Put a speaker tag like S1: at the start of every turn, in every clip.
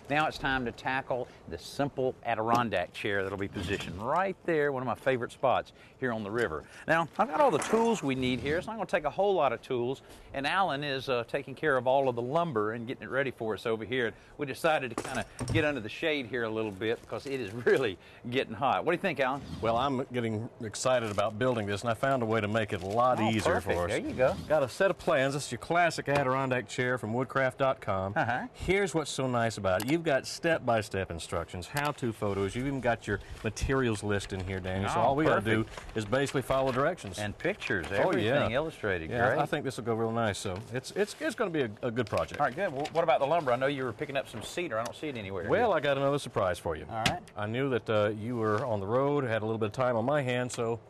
S1: Now it's time to tackle the simple Adirondack chair that'll be positioned right there, one of my favorite spots here on the river. Now, I've got all the tools we need here. It's not going to take a whole lot of tools, and Alan is taking care of all of the lumber and getting it ready for us over here. We decided to kind of get under the shade here a little bit because it is really getting hot. What do you think, Alan?
S2: Well, I'm getting excited about building this, and I found a way to make it a lot easier
S1: perfect.
S2: for us.
S1: There you go.
S2: Got a set of plans. This is your classic Adirondack chair from woodcraft.com. Here's what's so nice about it. You've got step-by-step instructions, how-to photos. You've even got your materials list in here, Danny. So all we got to do is basically follow directions.
S1: And pictures, everything illustrated.
S2: Yeah,
S1: great.
S2: I think this will go real nice. So it's going to be a good project.
S1: All right, good. Well, what about the lumber? I know you were picking up some cedar. I don't see it anywhere.
S2: Well, I got another surprise for you.
S1: All right.
S2: I knew that you were on the road, had a little bit of time on my hands, so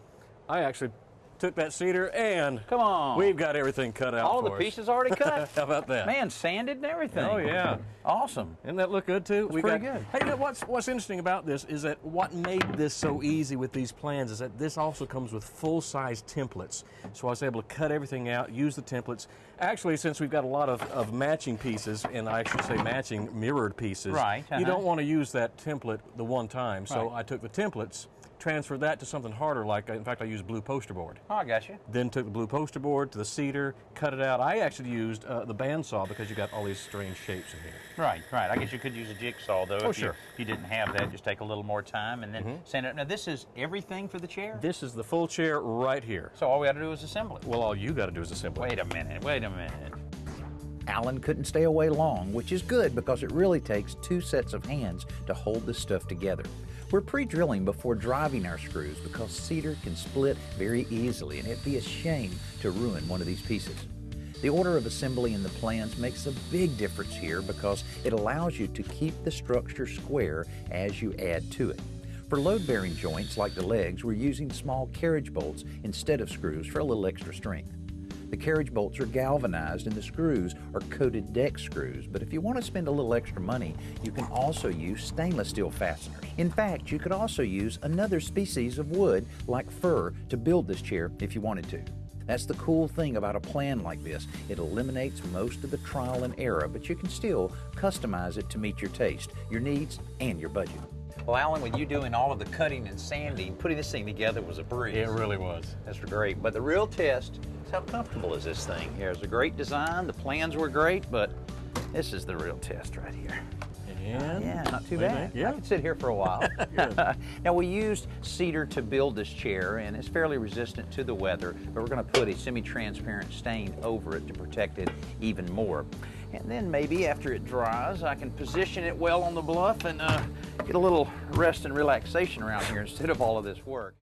S2: I actually took that cedar and
S1: come on,
S2: we've got everything cut out.
S1: All the pieces already cut.
S2: How about that?
S1: Man, sanded and everything.
S2: Oh yeah,
S1: awesome.
S2: Doesn't that look good too?
S1: It's pretty good.
S2: Hey, you know what's interesting about this is that what made this so easy with these plans is that this also comes with full-size templates. So I was able to cut everything out, use the templates. Actually, since we've got a lot of matching pieces, and I should say matching mirrored pieces,
S1: right?
S2: You don't want to use that template the one time. So
S1: right.
S2: I took the templates, transferred that to something harder, like, in fact, I used blue poster board.
S1: Oh, I got you.
S2: Then took the blue poster board to the cedar, cut it out. I actually used the bandsaw because you got all these strange shapes in here.
S1: Right, right. I guess you could use a jigsaw, though.
S2: Oh,
S1: if
S2: sure.
S1: You didn't have that, just take a little more time and then sand it. Now, this is everything for the chair?
S2: This is the full chair right here.
S1: So all we got to do is assemble it?
S2: Well, all you got to do is assemble it.
S1: Wait a minute, wait a minute.
S3: Alan couldn't stay away long, which is good because it really takes two sets of hands to hold this stuff together. We're pre-drilling before driving our screws because cedar can split very easily, and it'd be a shame to ruin one of these pieces. The order of assembly in the plans makes a big difference here because it allows you to keep the structure square as you add to it. For load-bearing joints like the legs, we're using small carriage bolts instead of screws for a little extra strength. The carriage bolts are galvanized and the screws are coated deck screws, but if you want to spend a little extra money, you can also use stainless steel fasteners. In fact, you could also use another species of wood, like fir, to build this chair if you wanted to. That's the cool thing about a plan like this. It eliminates most of the trial and error, but you can still customize it to meet your taste, your needs, and your budget.
S1: Well, Alan, with you doing all of the cutting and sanding, putting this thing together was a breeze.
S2: It really was.
S1: That's great. But the real test is how comfortable is this thing. Here's a great design. The plans were great, but this is the real test right here.
S2: And
S1: yeah, not too bad.
S2: Yeah.
S1: I could sit here for a while. Now, we used cedar to build this chair, and it's fairly resistant to the weather, but we're going to put a semi-transparent stain over it to protect it even more. And then maybe after it dries, I can position it well on the bluff and get a little rest and relaxation around here instead of all of this work.